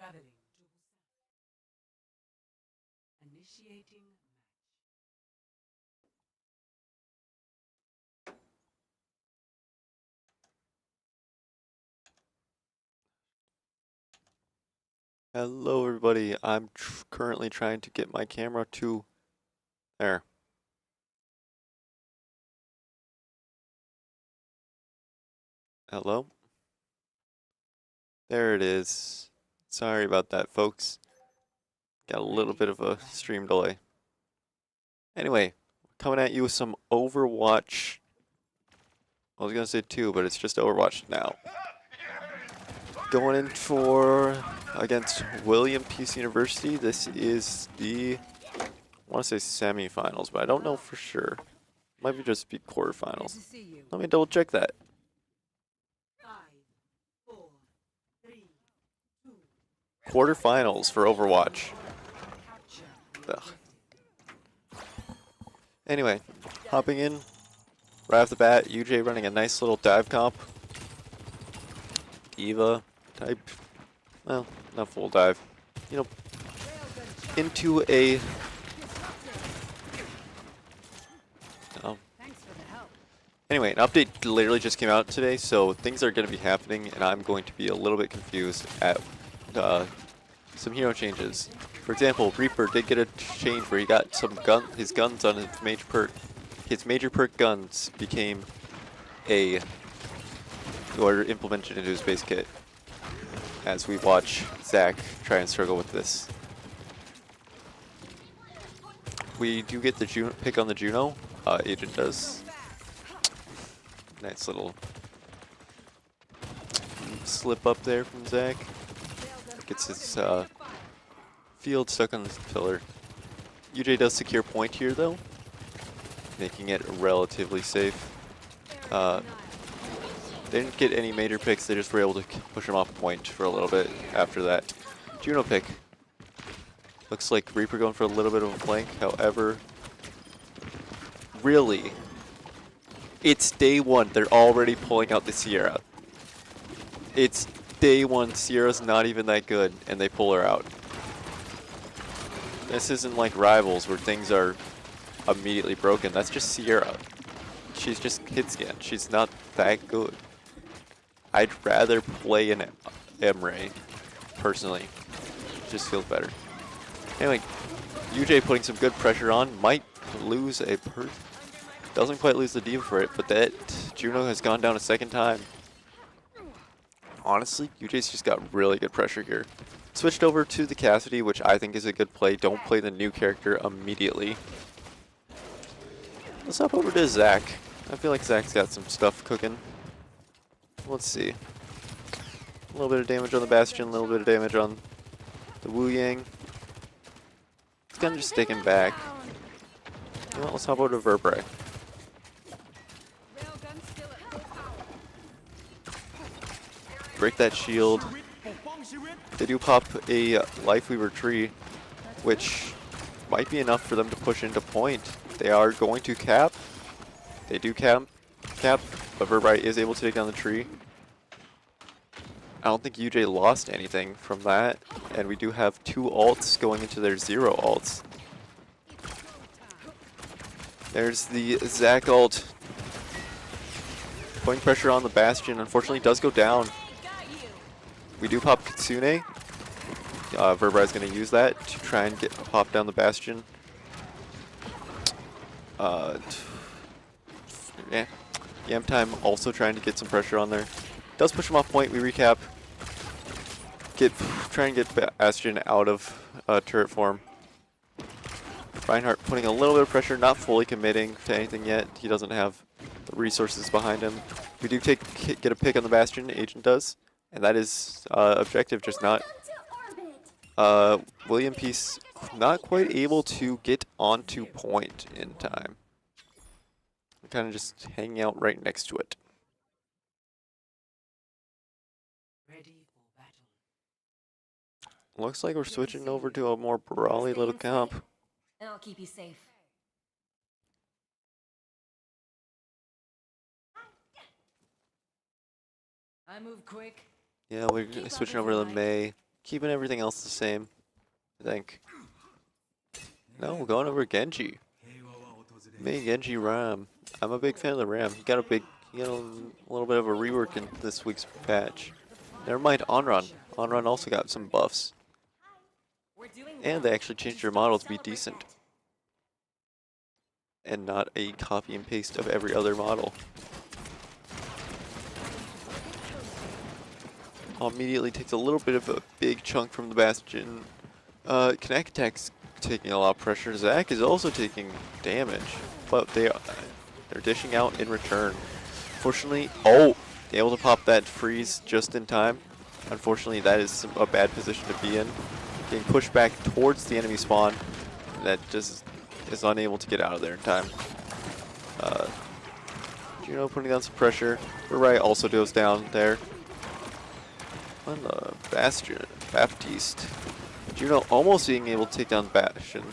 Traveling to Busan. Initiating match. Hello everybody, I'm currently trying to get my camera to there. Hello? There it is. Sorry about that, folks. Got a little bit of a stream delay. Anyway, coming at you with some Overwatch. I was gonna say 2, but it's just Overwatch now. Going in for against William Peace University. This is the I want to say semifinals, but I don't know for sure. Might be just be quarterfinals. Let me double check that. 5, 4, 3, 2. Quarterfinals for Overwatch. Capture. Ugh. Anyway, hopping in right off the bat, UJ running a nice little dive comp. D.Va type, well, not full dive. You know, into a. Anyway, an update literally just came out today, so things are going to be happening, and I'm going to be a little bit confused at some hero changes. For example, Reaper did get a change where he got some his guns on his major perk. His major perk guns became or implemented into his base kit. As we watch Zach try and struggle with this. We do get the pick on the Juno. Agent does. Nice little slip up there from Zach. Gets his field stuck on this pillar. UJ does secure point here though, making it relatively safe. They didn't get any major picks, they just were able to push him off point for a little bit after that. Juno pick. Looks like Reaper going for a little bit of a flank, however, really, it's day one, they're already pulling out the Sierra. It's day one, Sierra's not even that good, and they pull her out. This isn't like Rivals where things are immediately broken, that's just Sierra. She's just hit scan, she's not that good. I'd rather play an Emray, personally. Just feels better. Anyway, UJ putting some good pressure on, might lose a doesn't quite lose the D.Va for it, but that Juno has gone down a second time. Honestly, UJ's just got really good pressure here. Switched over to the Cassidy, which I think is a good play. Don't play the new character immediately. Let's hop over to Zach. I feel like Zach's got some stuff cooking. Let's see. A little bit of damage on the Bastion, a little bit of damage on the Wu Yang. It's gonna just stick him back. You know what, let's hop over to Verbre. Break that shield. They do pop a Lifeweaver tree, which might be enough for them to push into point. They are going to cap. They do cap, but Verbre is able to take down the tree. I don't think UJ lost anything from that, and we do have 2 ults going into their 0 ults. There's the Zach ult. Putting pressure on the Bastion, unfortunately does go down. We do pop Kitsune. Verbre is going to use that to try and pop down the Bastion. Yeah. Yamtime also trying to get some pressure on there. Does push him off point, we recap. Try and get Bastion out of turret form. Reinhardt putting a little bit of pressure, not fully committing to anything yet. He doesn't have the resources behind him. We do get a pick on the Bastion, Agent does. And that is objective, just not. William Peace not quite able to get onto point in time. Kind of just hanging out right next to it. Ready for battle. Looks like we're switching over to a more brawly little comp. And I'll keep you safe. I move quick. Yeah, we're switching over to the Mei. keeping everything else the same, I think. No, we're going over Genji. Me, Genji Ram. I'm a big fan of the Ram. He got a little bit of a rework in this week's patch. Never mind Onron. Onron also got some buffs. And they actually changed their model to be decent. And not a copy and paste of every other model. Immediately takes a little bit of a big chunk from the Bastion. Kinetic Attack's taking a lot of pressure. Zac is also taking damage, but they're dishing out in return. Fortunately, able to pop that freeze just in time. Unfortunately, that is a bad position to be in. Getting pushed back towards the enemy spawn, that just is unable to get out of there in time. Juno putting down some pressure. Right also goes down there. On the Bastion, Baptiste. Juno almost being able to take down Bastion.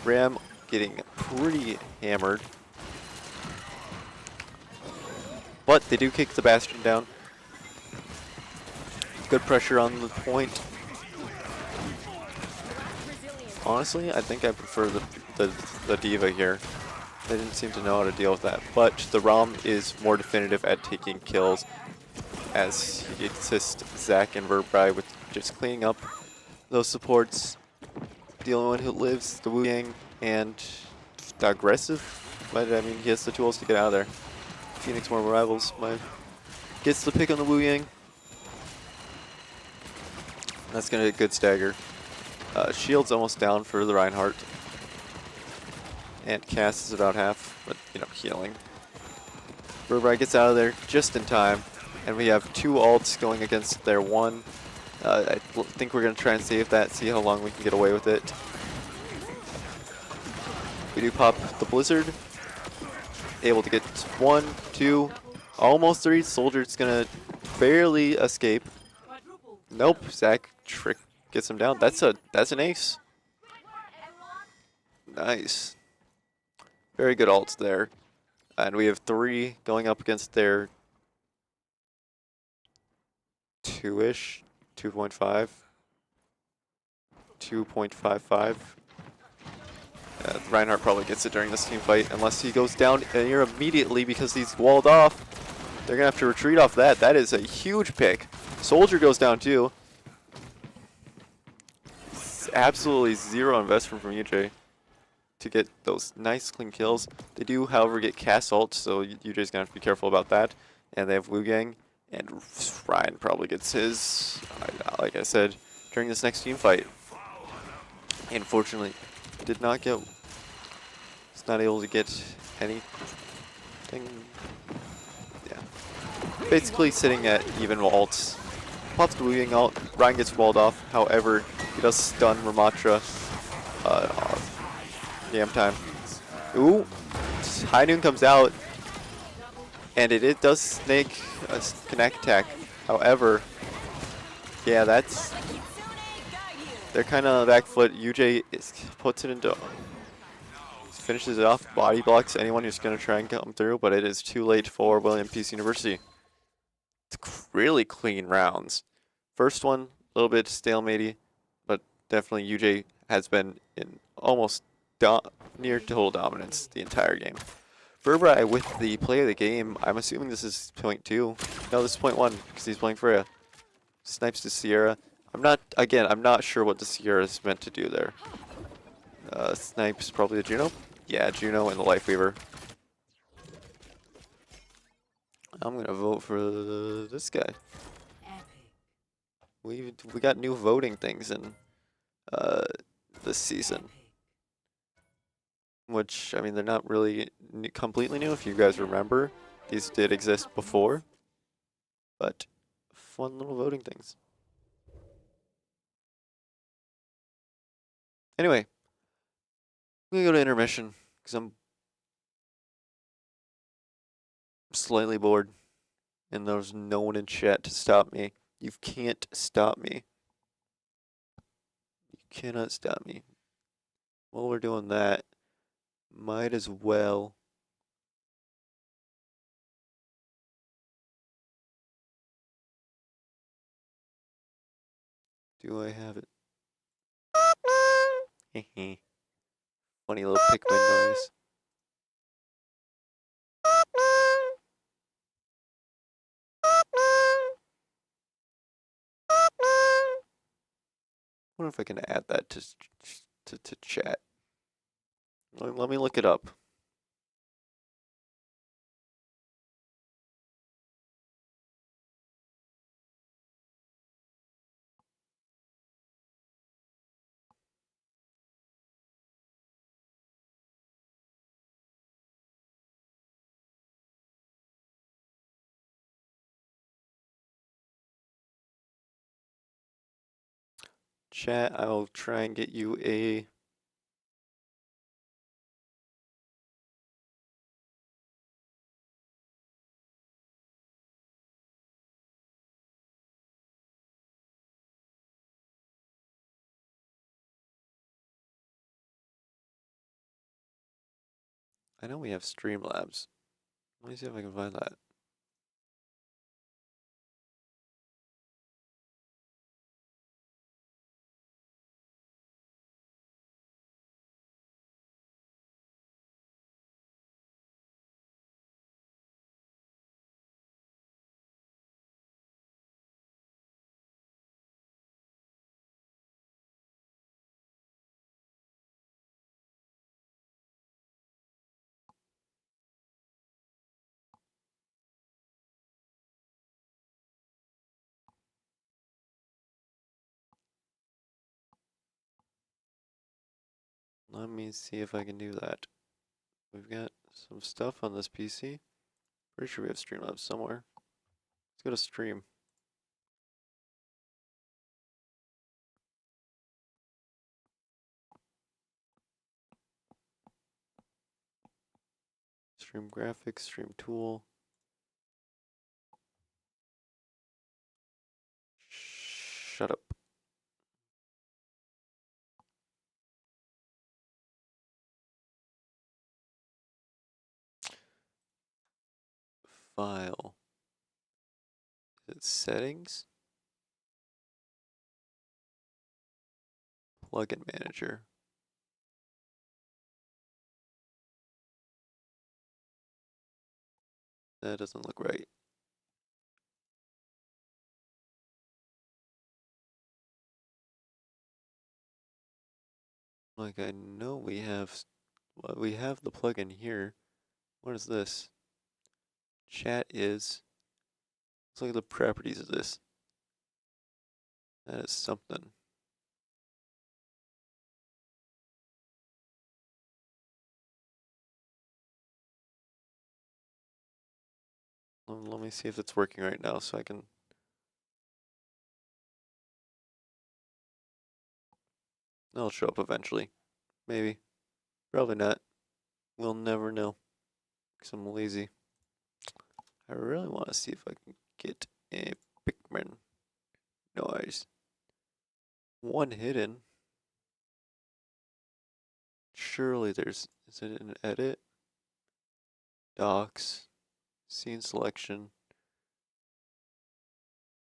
Ram getting pretty hammered. But they do kick the Bastion down. Good pressure on the point. Honestly, I think I prefer the D.Va here. They didn't seem to know how to deal with that. But the Ram is more definitive at taking kills, as he assists Zac and Verbrei with just cleaning up those supports. The only one who lives, the Wu Yang, and the aggressive, but I mean he has the tools to get out of there. Phoenix More Rivals gets the pick on the Wu Yang. That's gonna be a good stagger. Shield's almost down for the Reinhardt. And Cass is about half, but healing. Verbrei gets out of there just in time. And we have two ults going against their one. I think we're going to try and save that, see how long we can get away with it. We do pop the Blizzard. Able to get 1, 2, almost 3. Soldier's going to barely escape. Nope, Zac gets him down. That's an ace. Nice. Very good ults there. And we have 3 going up against their 2-ish, 2.5, 2.55. Reinhardt probably gets it during this team fight unless he goes down here immediately because he's walled off. They're going to have to retreat off that. That is a huge pick. Soldier goes down too. It's absolutely zero investment from UJ to get those nice clean kills. They do, however, get cast ult, so UJ's going to have to be careful about that. And they have Wu Gang. And Ryan probably gets his, like I said, during this next team fight. Unfortunately, did not get, he's not able to get anything. Yeah. Basically sitting at even ults. Pops the Wu ult, Ryan gets walled off. However, he does stun Ramatra. Damn time. Ooh, High Noon comes out. And it does snake a Kinetic Attack. However, yeah, they're kind of back foot. UJ puts it into, finishes it off, body blocks anyone who's going to try and come through, but it is too late for William Peace University. It's really clean rounds. First one, a little bit stalematey, but definitely UJ has been in almost near total dominance the entire game. Verbrei with the play of the game. I'm assuming this is point 2. No, this is point 1 because he's playing Freya. Snipes to Sierra. I'm not sure what the Sierra is meant to do there. Snipes probably the Juno. Yeah, Juno and the Lifeweaver. I'm gonna vote for this guy. We got new voting things in this season. Which, I mean, they're not really completely new, if you guys remember. These did exist before. But, fun little voting things. Anyway, I'm going to go to intermission, because I'm slightly bored. And there's no one in chat to stop me. You can't stop me. You cannot stop me. While we're doing that, might as well Do I have it? Hehe. Funny little Pikmin noise. Wonder if I can add that to chat. Let me look it up. Chat, I'll try and get you a I know we have Streamlabs. Let me see if I can find that. Let me see if I can do that. We've got some stuff on this PC. Pretty sure we have Streamlabs somewhere. Let's go to stream. Stream graphics, stream tool. Shut up. File. Is it settings? Plugin manager. That doesn't look right. Like I know we have the plugin here. What is this? Chat is. Let's look at the properties of this. That is something. Let me see if it's working right now so I can. It'll show up eventually. Maybe. Probably not. We'll never know. Because I'm lazy. I really want to see if I can get a Pikmin noise. One hidden. Surely there's. Is it an edit? Docs. Scene selection.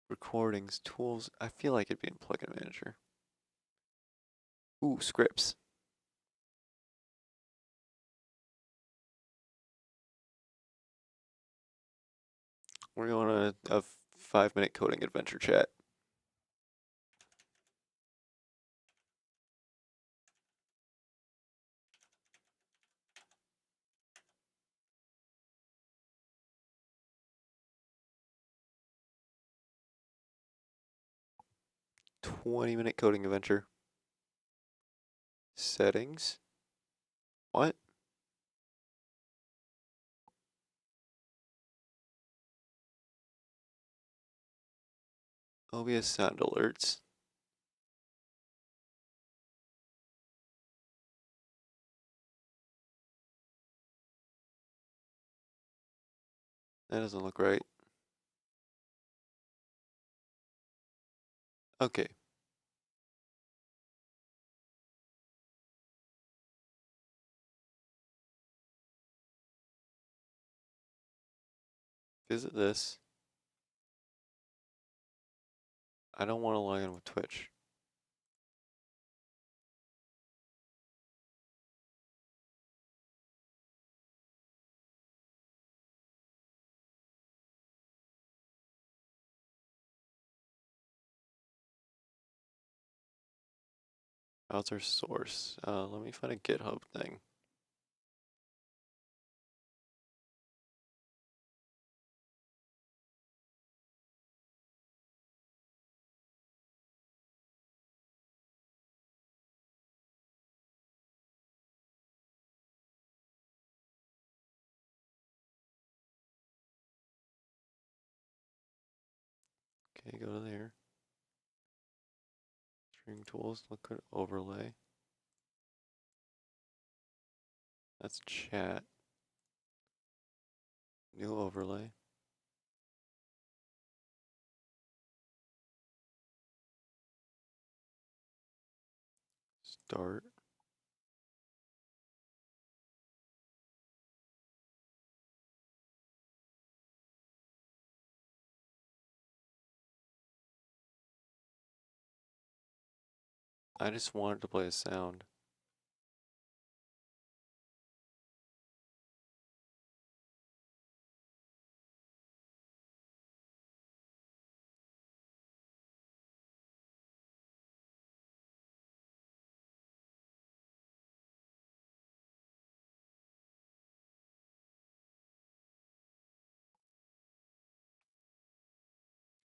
Recordings. Tools. I feel like it'd be in Plugin Manager. Ooh, scripts. We're going on a 5-minute coding adventure chat. Minute coding adventure. Settings. What? OBS sound alerts. That doesn't look right. Okay. Visit this. I don't want to log in with Twitch. Browser source. Let me find a GitHub thing. Okay, go to there. String tools, look at overlay. That's chat. New overlay. Start. I just wanted to play a sound.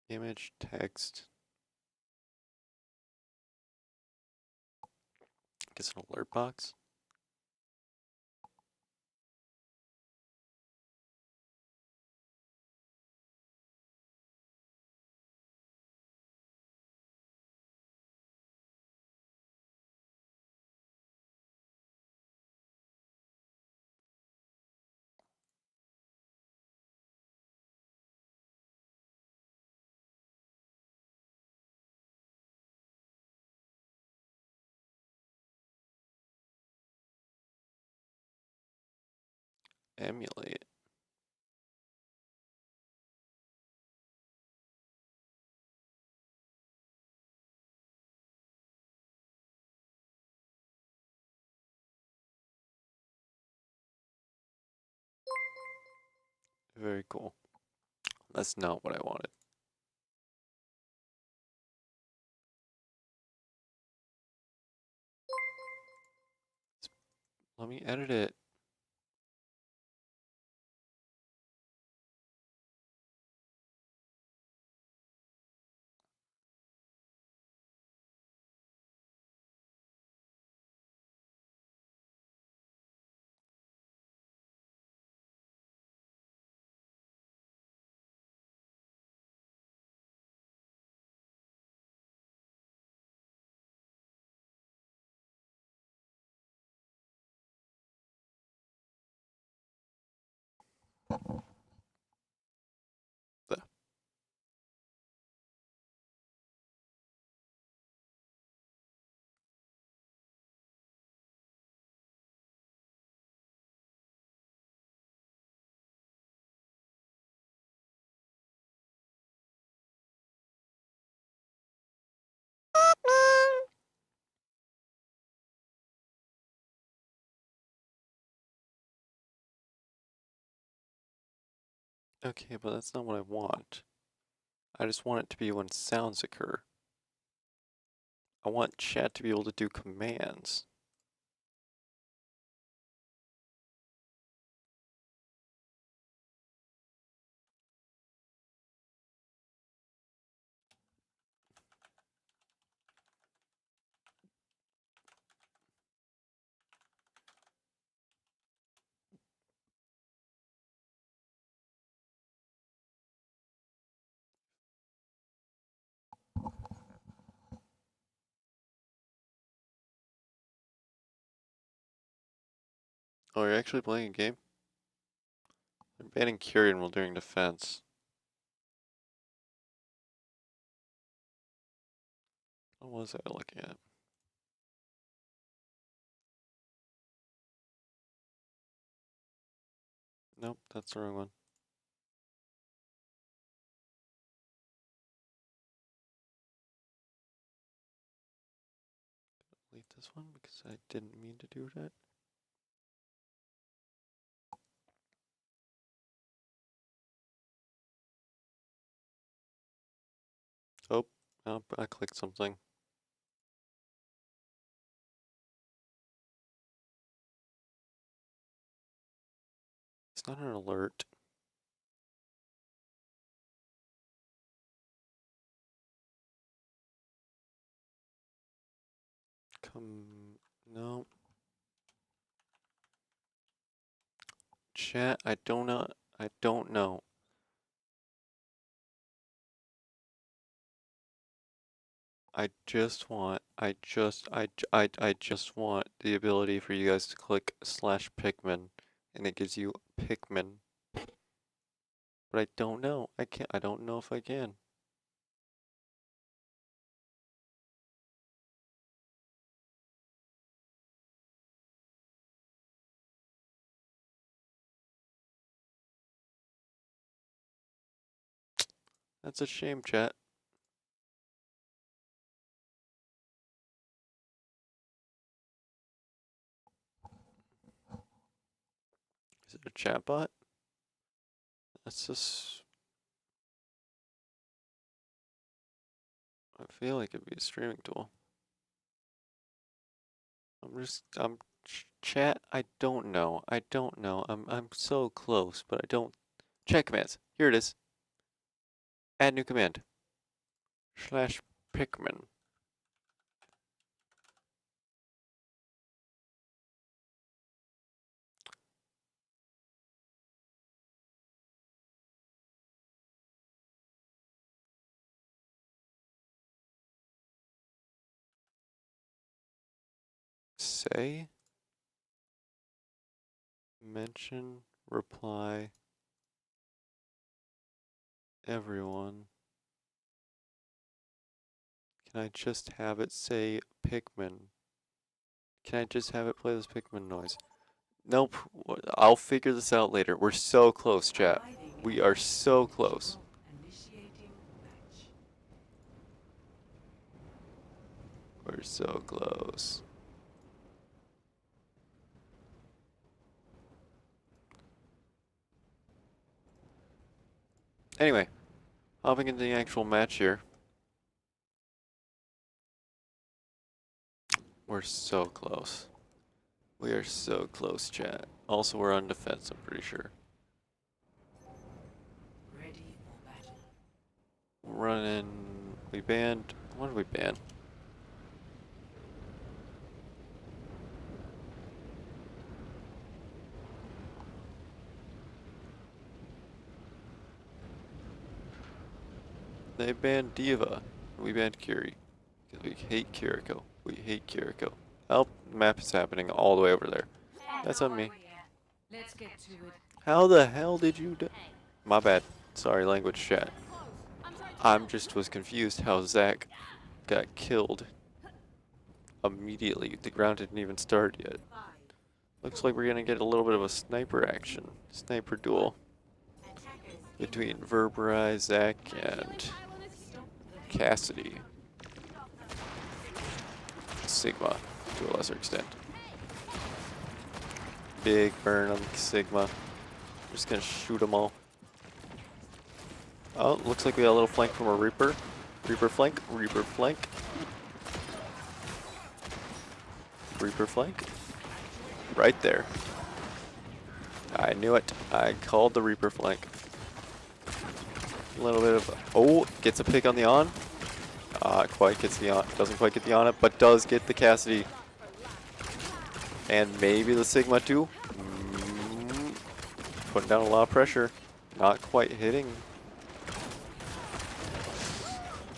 Image, text. Guess an alert box. Emulate. Very cool. That's not what I wanted. Let me edit it. The- Okay, but that's not what I want. I just want it to be when sounds occur. I want chat to be able to do commands. Oh, you're actually playing a game? They're banning Kyrian while doing defense. What was I looking at? Nope, that's the wrong one. Delete this one because I didn't mean to do that. Oh, I clicked something. It's not an alert. No. Chat, I don't know. I don't know. I just want the ability for you guys to click /Pikmin and it gives you Pikmin. But I don't know. I don't know if I can. That's a shame, chat. Is it a chatbot? That's just... I feel like it'd be a streaming tool. Chat, I don't know. I don't know. I'm so close, but I don't... Chat commands. Here it is. Add new command. /Pikmin. Say, mention, reply, everyone. Can I just have it say Pikmin? Can I just have it play this Pikmin noise? Nope. I'll figure this out later. We're so close, chat. We are so close. Initiating match. We're so close. Anyway, hopping into the actual match here. We're so close. We are so close, chat. Also, we're on defense, I'm pretty sure. Ready for battle. Running. We banned. What did we ban? They banned Diva. We banned Kiri. Because we hate Kiriko. We hate Kiriko. Oh, the map is happening all the way over there. That's on me. Let's get to it. How the hell did you do? My bad. Sorry, language chat. I'm just was confused how Zach got killed immediately. The round didn't even start yet. Looks like we're gonna get a little bit of a sniper action. Sniper duel. Between Verberi, Zach, and Cassidy. Sigma, to a lesser extent. Big burn on Sigma. Just gonna shoot them all. Oh, looks like we got a little flank from a Reaper. Reaper flank, Reaper flank. Reaper flank. Right there. I knew it. I called the Reaper flank. A little bit of... Oh, gets a pick on the on. Quite gets the on. Doesn't quite get the on it, but does get the Cassidy. And maybe the Sigma too. Putting down a lot of pressure. Not quite hitting.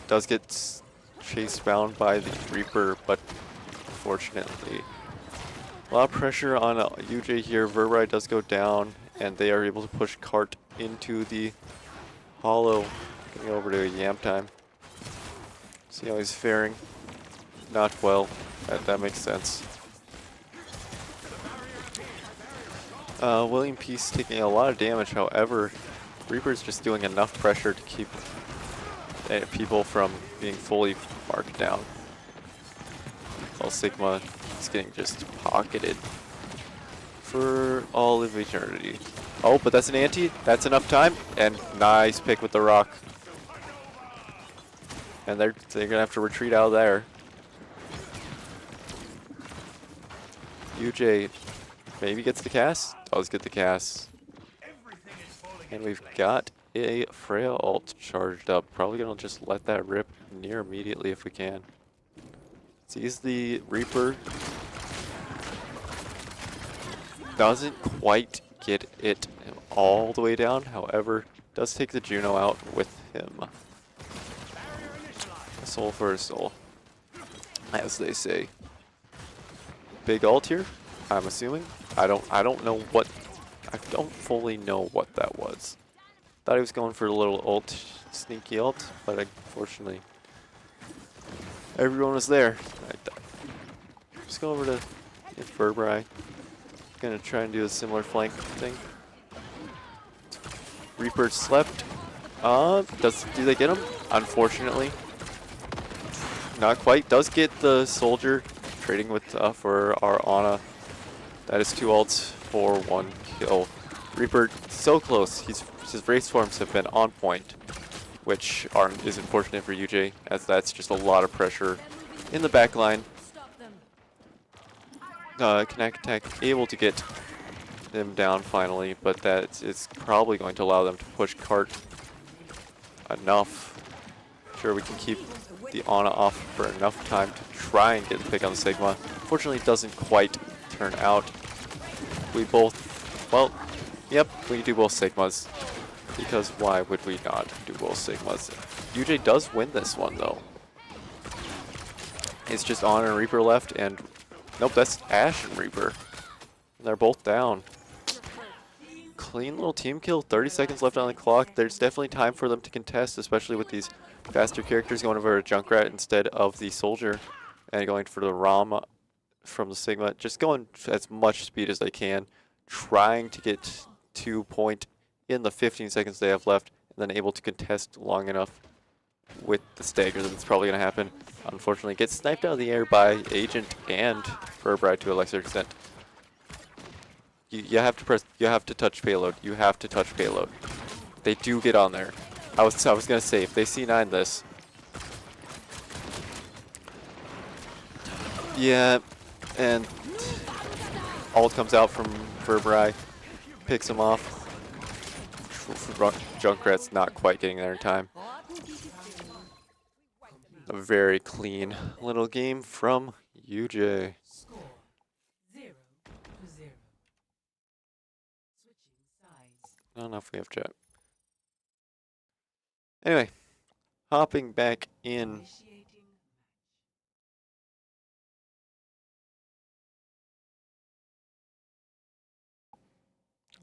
Does get chase bound by the Reaper, but unfortunately. A lot of pressure on UJ here. Verberi does go down, and they are able to push Cart into the Hollow. Getting over to Yam time. See how he's faring. Not well. That makes sense. William Peace taking a lot of damage, however, Reaper's just doing enough pressure to keep people from being fully marked down. While Sigma is getting just pocketed for all of eternity. Oh, but that's an anti. That's enough time. And nice pick with the rock. And they're gonna have to retreat out of there. UJ maybe gets the cast. Does get the cast. And we've got a Freya ult charged up. Probably gonna just let that rip near immediately if we can. Sees the Reaper. Doesn't quite get it all the way down, however, does take the Juno out with him. A soul for a soul, as they say. Big ult here, I'm assuming. I don't know what, I don't fully know what that was. Thought he was going for a little ult, sneaky ult, but unfortunately, everyone was there. Just go over to Furby. Gonna try and do a similar flank thing. Reaper slept. Do they get him? Unfortunately, not quite. Does get the soldier. Trading with for our Ana. That is 2 ults for 1 kill. Reaper so close. His race forms have been on point, which is unfortunate for UJ, as that's just a lot of pressure in the back line. Connect Attack able to get them down finally, but that is probably going to allow them to push cart enough. Sure, we can keep the Ana off for enough time to try and get the pick on the Sigma. Fortunately, it doesn't quite turn out. We both, well, yep, we do both Sigmas, because why would we not do both Sigmas? UJ does win this one though. It's just Ana and Reaper left, and nope, that's Ashe and Reaper. And they're both down. Clean little team kill, 30 seconds left on the clock. There's definitely time for them to contest, especially with these faster characters going over a Junkrat instead of the soldier and going for the Ram from the Sigma. Just going as much speed as they can, trying to get to point in the 15 seconds they have left, and then able to contest long enough with the stagger that's probably going to happen. Unfortunately, gets sniped out of the air by Agent and Furby to a lesser extent. You have to press. You have to touch payload. You have to touch payload. They do get on there. I was gonna say if they C9 this. Yeah, and ult comes out from Furby, picks him off. Junkrat's not quite getting there in time. A very clean little game from UJ. Score 0-0. Switching sides. I don't know if we have chat. Anyway, hopping back in. Initiating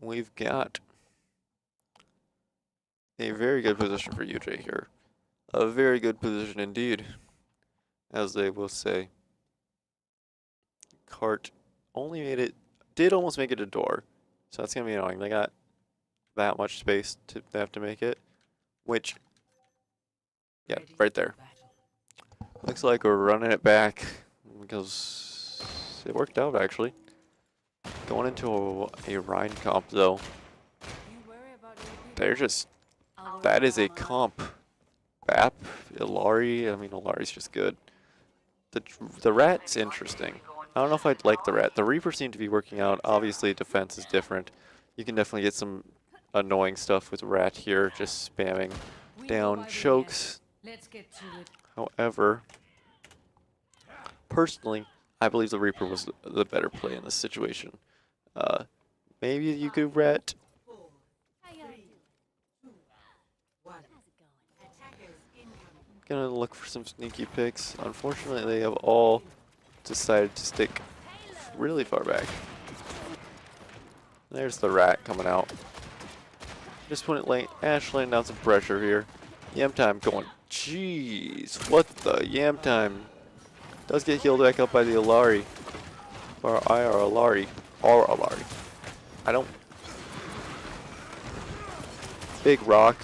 We've got a very good position for UJ here. A very good position indeed, as they will say. Cart only did almost make it a door, so that's gonna be annoying. They got that much space they have to make it, which, yeah, right there. Looks like we're running it back because it worked out actually. Going into a Rhine comp though, they're just, that is a comp. Bap, Illari, I mean Illari's just good. The Rat's interesting. I don't know if I'd like the Rat. The Reaper seemed to be working out. Obviously defense is different. You can definitely get some annoying stuff with Rat here, just spamming down chokes. Let's get to it. However, personally, I believe the Reaper was the better play in this situation. Maybe you could Rat. Gonna look for some sneaky picks. Unfortunately, they have all decided to stick really far back. There's the Rat coming out. Just when it late, Ashe laying down some pressure here. Yam Time going, jeez, what the Yam Time? Does get healed back up by the Illari. Or IR Illari. Or Illari. I don't. Big rock.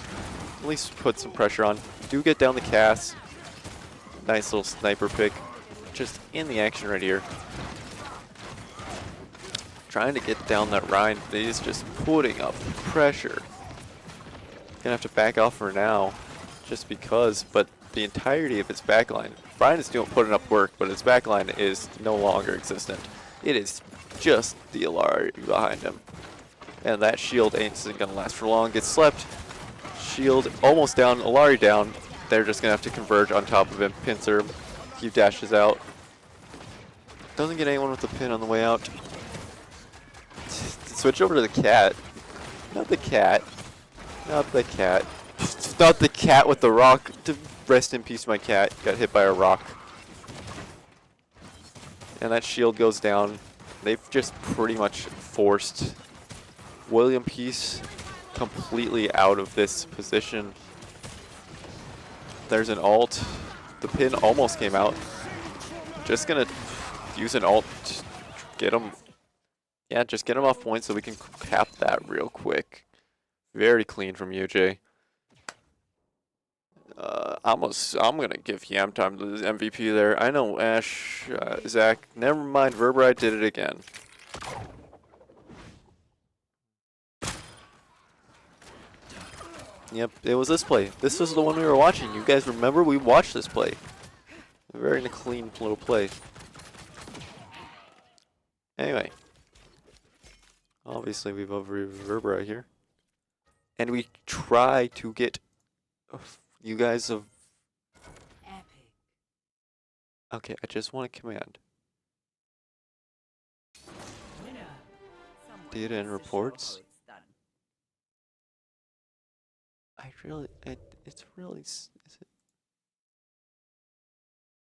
At least put some pressure on. Do get down the cast. Nice little sniper pick. Just in the action right here. Trying to get down that Rhine. He's just putting up pressure. Gonna have to back off for now. Just because. But the entirety of its backline. Rhine is still putting up work, but its backline is no longer existent. It is just the Illari behind him. And that shield isn't gonna last for long. Gets slept. Shield almost down. Illari down. They're just gonna have to converge on top of him. Pincer him. He dashes out. Doesn't get anyone with the pin on the way out. Switch over to the cat. Not the cat. Not the cat. Not the cat with the rock. Rest in peace, my cat. Got hit by a rock. And that shield goes down. They've just pretty much forced William Peace completely out of this position. There's an ult. The pin almost came out. Just gonna use an ult to get him. Yeah, just get him off point so we can cap that real quick. Very clean from UJ. I'm gonna give Yamtime the MVP there. I know Ash, Zach. Never mind, Verberite did it again. Yep, it was this play. This was the one we were watching. You guys remember we watched this play. A very clean little play. Anyway, obviously we've over Verberite here, and we try to get you guys of. Epic. Okay, I just want a command. Winner. Someone Data and needs to show reports. how it's done. It's really, is it?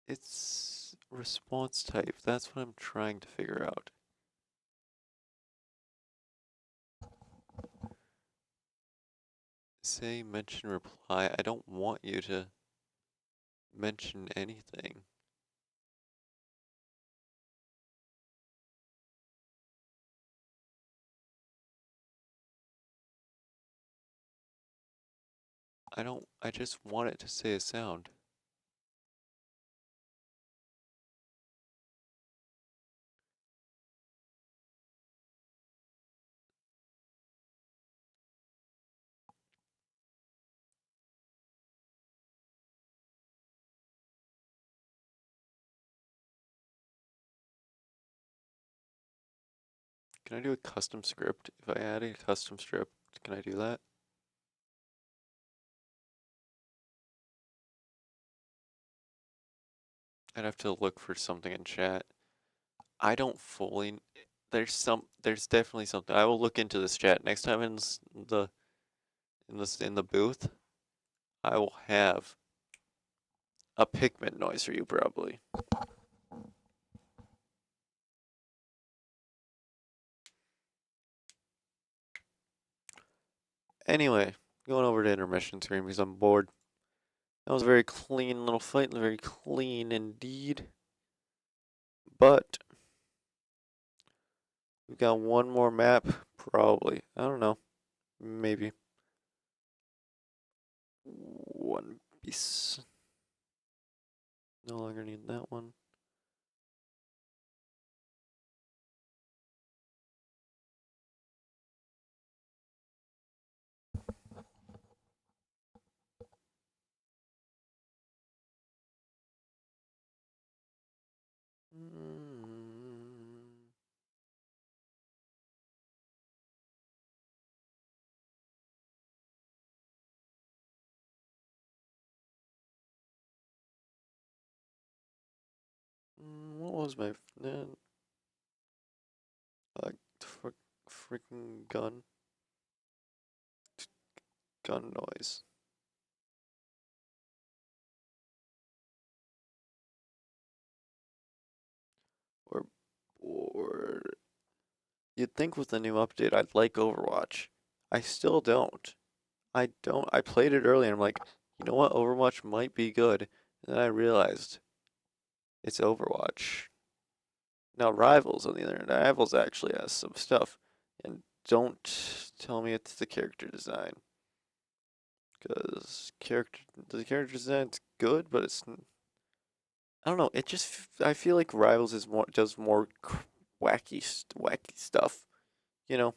It's response type. That's what I'm trying to figure out. Say, mention, reply. I don't want you to mention anything. I just want it to say a sound. Can I do a custom script? If I add a custom script, can I do that? I'd have to look for something in chat. I don't fully. There's definitely something. I will look into this chat next time in the booth. I will have a Pikmin noise for you probably. Anyway, going over to intermission screen because I'm bored. That was a very clean little fight, very clean indeed. But we've got one more map, probably. I don't know. Maybe. One Piece. No longer need that one. What was my freaking gun noise? We're bored. You'd think with the new update I'd like Overwatch. I still don't. I played it earlier and I'm like, you know what? Overwatch might be good. And then I realized it's Overwatch. Now Rivals, on the other hand, Rivals actually has some stuff. And don't tell me it's the character design. Because the character design's good, but it's, I don't know, it just, I feel like Rivals does more wacky stuff, you know?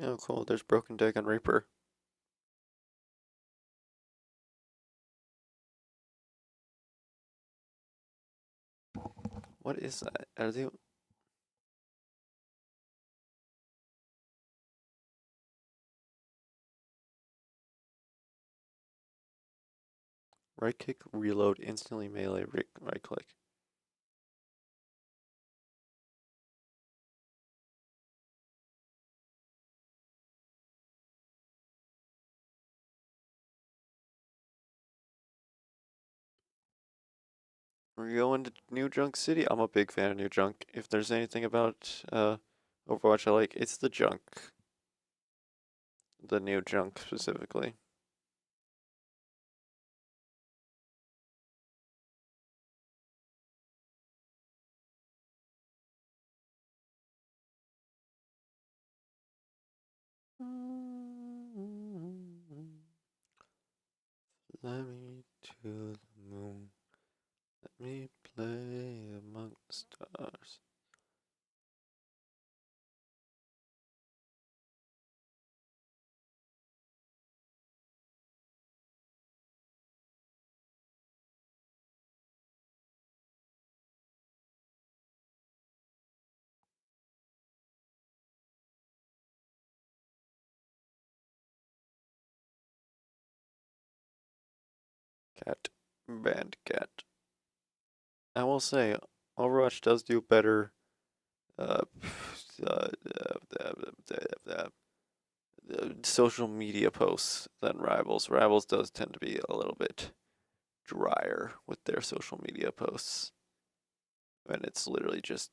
Oh, cool. There's Broken Dagon Reaper. What is that? Are they... Right click, reload, instantly melee, right click. We're going to New Junk City. I'm a big fan of New Junk. If there's anything about Overwatch I like, it's the junk. The New Junk specifically. Fly me to the moon. Let me play among the stars. Cat. Band cat. I will say, Overwatch does do better uh, uh, social media posts than Rivals. Rivals does tend to be a little bit drier with their social media posts. And it's literally just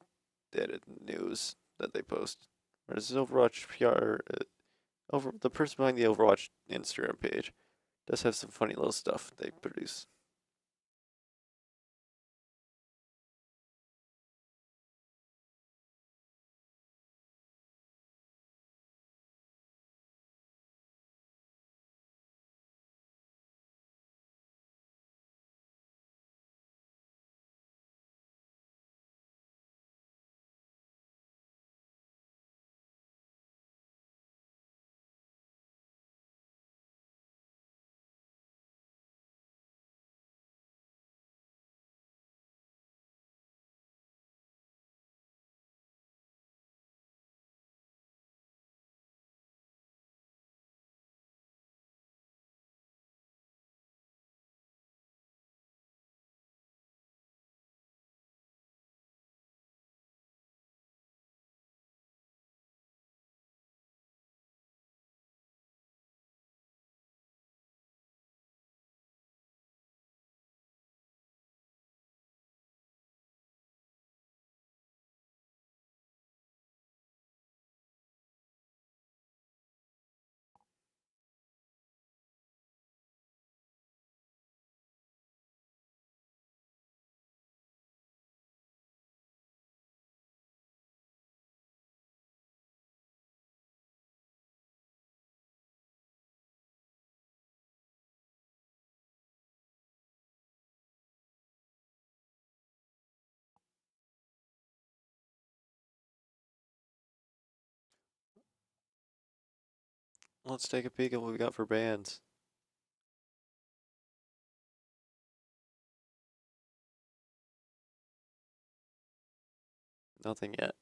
edited news that they post. Whereas Overwatch PR, over the person behind the Overwatch Instagram page does have some funny little stuff they produce. Let's take a peek at what we got for bands. Nothing yet.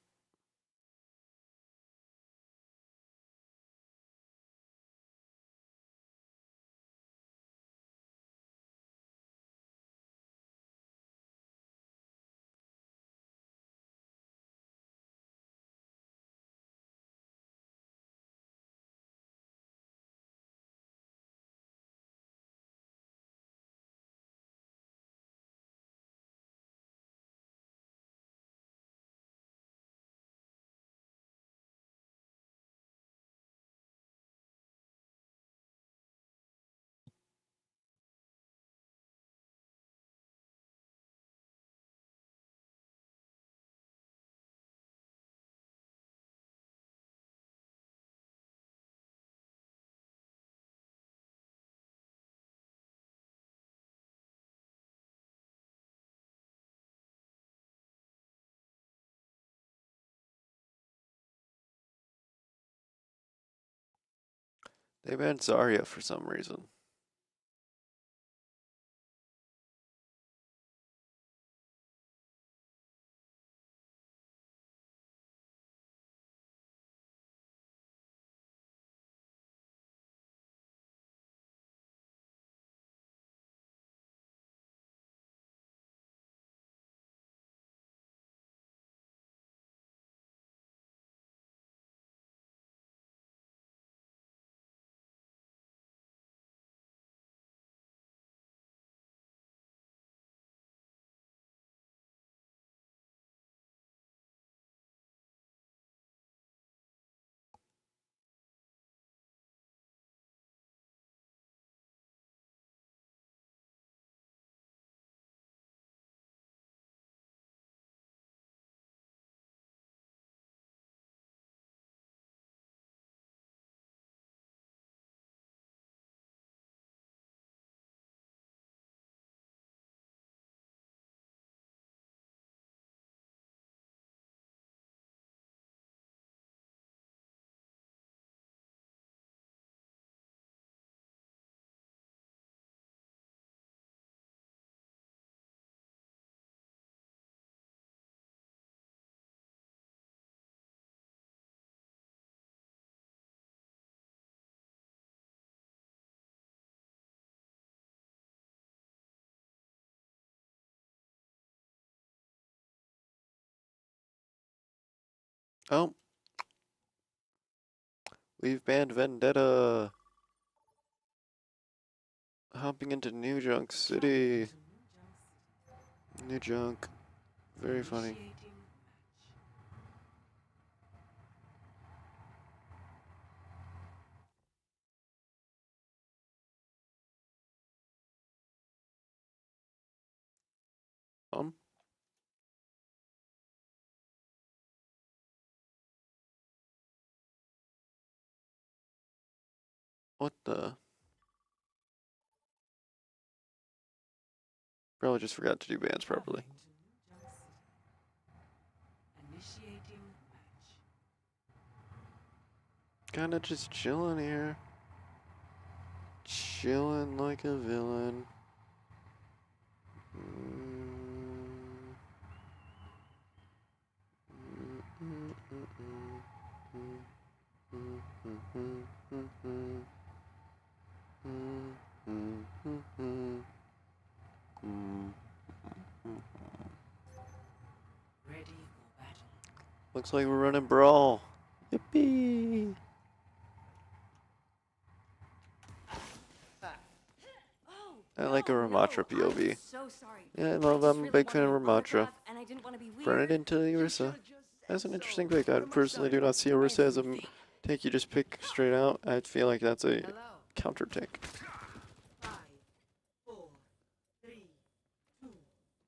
They banned Zarya for some reason. Oh, we've banned Vendetta. Hopping into New Junk City. New Junk. Very funny. Initiating match. What the? Probably just forgot to do bans properly. Initiating match. Kinda just chilling here. Chilling like a villain. Ready for battle. Looks like we're running Brawl. Yippee! I like a Ramatra POV. So sorry. Yeah, I no, just I'm a really big fan of wanted an Ramatra. autograph, and I didn't want to be Run it weird. into Orisa. That's an interesting pick. I personally do not see Orisa as a take you just pick straight out. I feel like that's a Hello. counter take. 5, 4, 3, 2,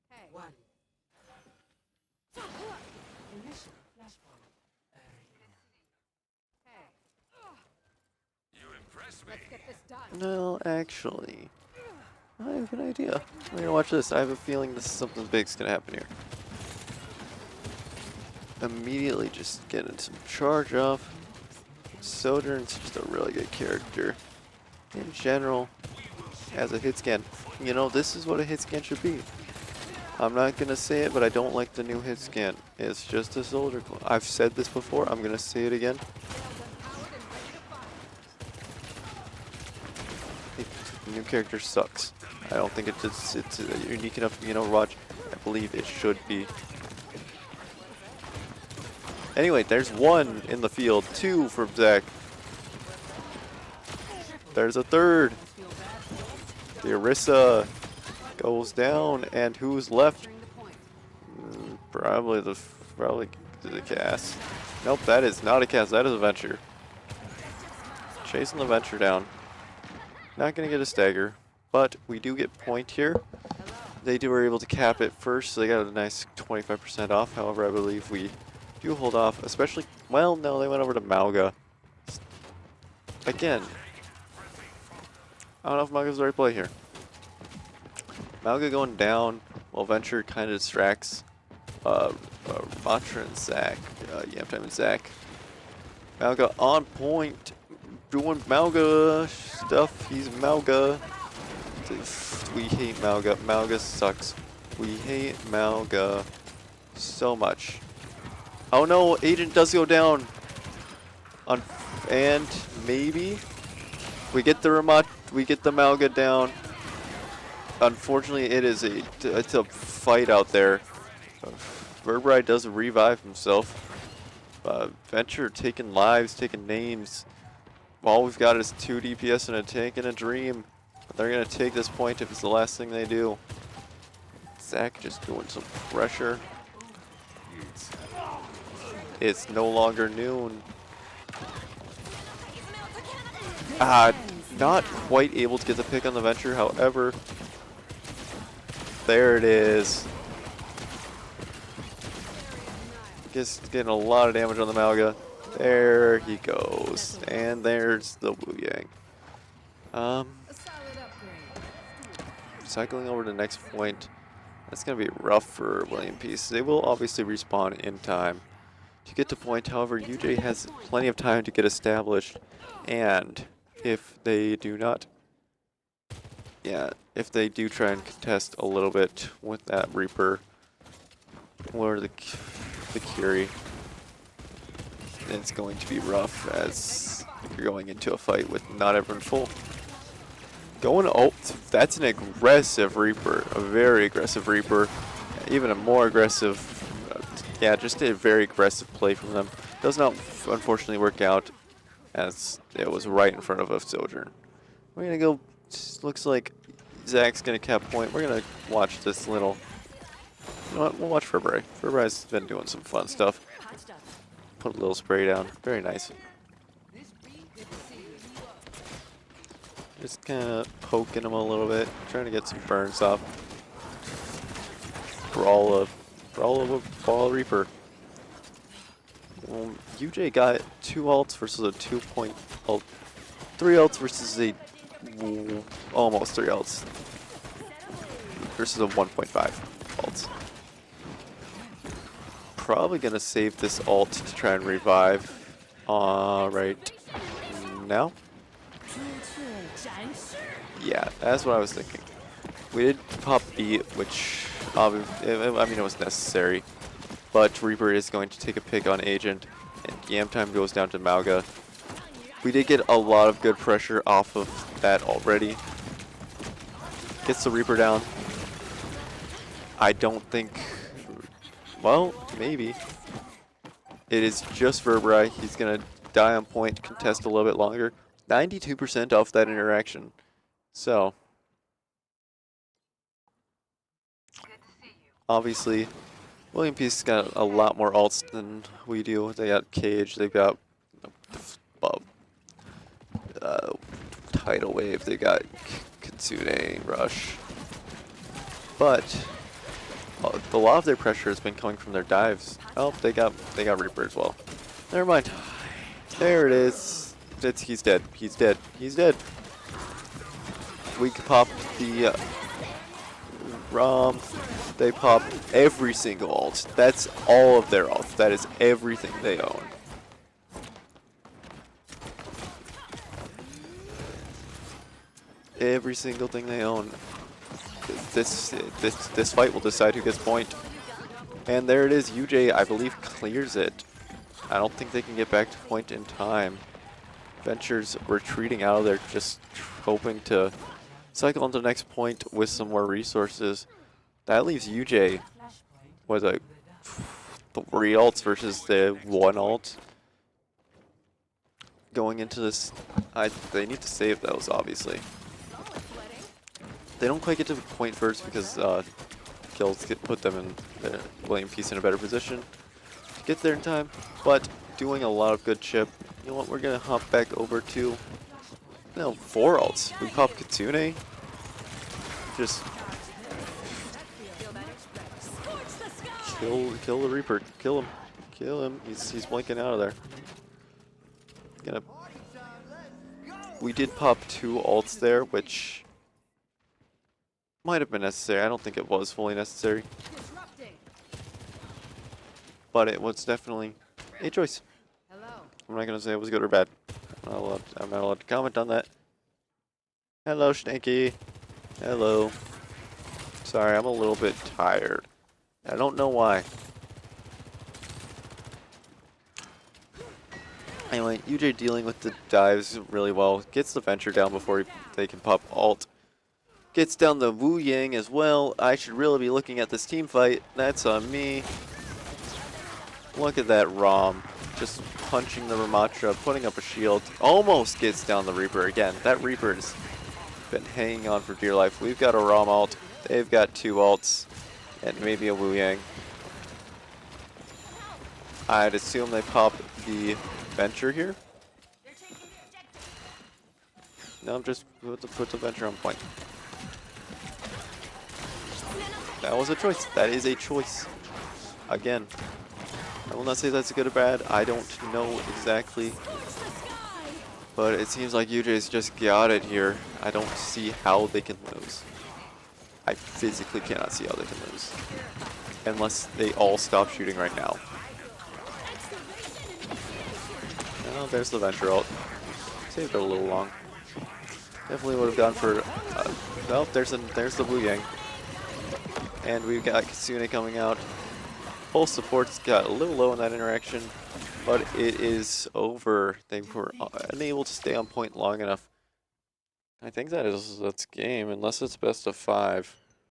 Hey. 1. Initial flashpoint. Let's get this done. No, actually, I have an idea. We're gonna watch this. I have a feeling this is something big's gonna happen here. Immediately just getting some charge off. Sojourn's just a really good character. In general, as a hit scan. You know, this is what a hit scan should be. I'm not gonna say it, but I don't like the new hit scan. It's just a soldier clone. I've said this before, I'm gonna say it again. The new character sucks. I don't think it's unique enough to be an Overwatch. I believe it should be. Anyway, there's one in the field, two from Zach. There's a third. The Orisa goes down, and who's left? Probably the Cass. Nope, that is not a Cass. That is a Venture. Chasing the Venture down. Not gonna get a stagger, but we do get point here. They were able to cap it first, so they got a nice 25% off. However, I believe we do hold off, especially. Well, no, they went over to Mauga. Again, I don't know if Mauga's the right play here. Mauga going down while Venture kind of distracts Ramatra and Zac, Yamtime and Zac. Mauga on point, doing Malga stuff. He's Malga. We hate Malga. Malga sucks. We hate Malga so much. Oh no, Agent does go down. And maybe we get the Malga down. Unfortunately, it's a fight out there. Verbride does revive himself. Venture taking lives, taking names. All we've got is 2 DPS and a tank and a dream. But they're gonna take this point if it's the last thing they do. Zach just doing some pressure. It's no longer noon. Not quite able to get the pick on the Venture, however. There it is. Just getting a lot of damage on the Malga. There he goes. And there's the Wu Yang. Cycling over to the next point. That's going to be rough for William Peace. They will obviously respawn in time to get to point. However, UJ has plenty of time to get established. And if they do not, if they do try and contest a little bit with that Reaper or the Curie, it's going to be rough as you're going into a fight with not everyone full. That's an aggressive Reaper, a very aggressive Reaper, even a more aggressive, just a very aggressive play from them. Does not unfortunately work out as it was right in front of a Sojourn. We're gonna go, looks like Zach's gonna cap point. We're gonna watch this little, you know what, we'll watch Furbright. Furbright's been doing some fun stuff. Put a little spray down, very nice. Just kind of poking him a little bit, trying to get some burns off. Brawl of a Ball Reaper. UJ got 2 ults versus a 2-point ult. 3 ults versus a almost 3 ults versus a 1.5 ults. Probably gonna save this ult to try and revive right now. Yeah, that's what I was thinking. We did pop B, which I mean it was necessary, but Reaper is going to take a pick on Agent, and Yam Time goes down to Malga. We did get a lot of good pressure off of that already. Gets the Reaper down. I don't think, well, maybe. It is just Verbrai. He's gonna die on point, contest a little bit longer. 92% off that interaction. So, obviously, William Peace got a lot more ults than we do. They got Cage, they've got Tidal Wave, they got Kitsune, Rush. But a lot of their pressure has been coming from their dives. Oh, they got Reaper as well. Never mind. There it is. He's dead. He's dead. He's dead. We could pop the ROM. They pop every single ult. That's all of their ult. That is everything they own. Every single thing they own. This fight will decide who gets point. And there it is. UJ, I believe, clears it. I don't think they can get back to point in time. Venture's retreating out of there, just hoping to cycle on to the next point with some more resources. That leaves UJ with a 3 ults versus the 1 ult. Going into this, they need to save those, obviously. They don't quite get to the point first because kills put them in William Peace in a better position to get there in time, but doing a lot of good chip. You know what, we're gonna hop back over to 4 ults. We pop Kitsune. Just kill the Reaper. Kill him. Kill him. He's blinking out of there. We did pop 2 ults there, which might have been necessary. I don't think it was fully necessary, but it was definitely a choice. I'm not gonna say it was good or bad. I'm not allowed to comment on that. Hello, Snaky. Hello. Sorry, I'm a little bit tired. I don't know why. Anyway, UJ dealing with the dives really well. Gets the Venture down before they can pop ult. Gets down the Wu Yang as well. I should really be looking at this team fight. That's on me. Look at that Rom. Just punching the Ramattra, putting up a shield. Almost gets down the Reaper again. That Reaper has been hanging on for dear life. We've got a Rom ult. They've got 2 ults. And maybe a Wu Yang. I'd assume they pop the Venture here. No, just put the Venture on point. That was a choice. That is a choice. Again, I will not say that's good or bad. I don't know exactly. But it seems like UJ's just got it here. I don't see how they can lose. I physically cannot see how they can lose. Unless they all stop shooting right now. Oh, there's the Venture ult. Saved it a little long. Definitely would have gone for... oh, there's the Wu Yang. And we've got Kitsune coming out. Pulse support's got a little low in that interaction, but it is over. They were unable to stay on point long enough. I think that's game, unless it's best of 5.